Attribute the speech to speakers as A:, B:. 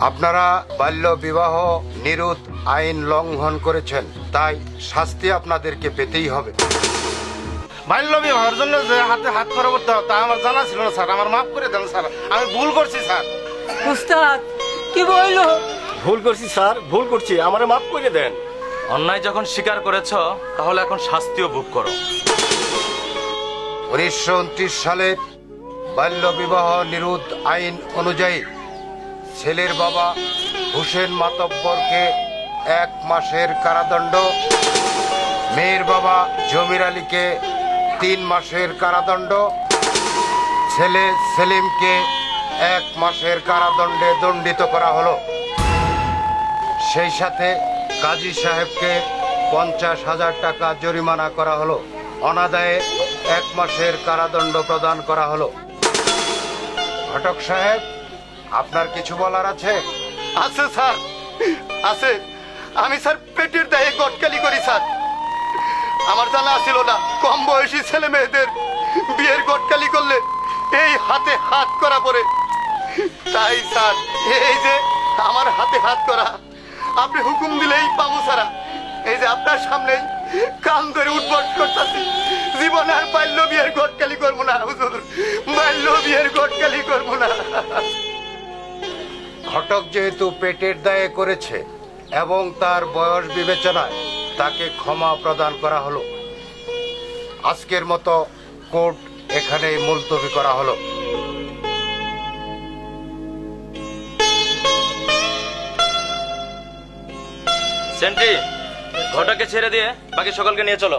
A: আপনারা বাল্য বিবাহ নিরোধ আইন লঙ্ঘন করেছেন, তাই শাস্তি আপনাদেরকে পেতেই হবে।
B: বাল্য বিবাহের জন্য যে হাতে হাত খরচ করতে হবে তা আমার জানা ছিল না স্যার, আমার মাফ করে দেন স্যার, আমি ভুল করছি স্যার।
C: উস্তাদ কি বললো?
D: ভুল করছি স্যার, ভুল করছি, আমারে মাফ করে দেন।
E: অন্যায় যখন স্বীকার করেছ তাহলে এখন শাস্তিও ভোগ করো।
A: 1929 সালে বাল্য বিবাহ নিরোধ আইন অনুযায়ী ছেলের বাবা হোসেন মাতব্বরকে 1 মাসের কারাদণ্ড, মেয়ের বাবা জমির আলীকে 3 মাসের কারাদণ্ড, ছেলে সেলিমকে 1 মাসের কারাদণ্ডে দণ্ডিত করা হলো। সেই সাথে কাজী সাহেবকে 50,000 টাকা জরিমানা করা হলো। অনাদায়ে 1 মাসের কারাদণ্ড প্রদান করা হলো। ঘটক সাহেব, আপনার কিছু বলার আছে?
F: আছে স্যার, আছে। আমি স্যার পেটের দায়ে গটকালি করি স্যার। আমার জানা ছিল না কম বয়সী ছেলে মেয়েদের বিয়ের গটকালি করলে এই হাতে হাত করা পড়ে। তাই স্যার, এই যে আমার হাতে হাত করা, আপনি হুকুম দিলেই পাবো সারা। এই যে আপনার সামনেই কান ধরে উঠবস করতেছি, জীবন আর বাল্য বিয়ের গটকালি করবো না হুজুর, বাল্য বিয়ের গটকালি করবো না।
A: ঘটক যেহেতু পেটের দায়ে করেছে এবং তার বয়স বিবেচনায় তাকে ক্ষমা প্রদান করা হলো। আজকের মতো কোর্ট এখানেই মুলতবি করা হলো।
E: সেন্ট্রি, ঘটককে ছেড়ে দিয়ে বাকি সকলকে নিয়ে চলো।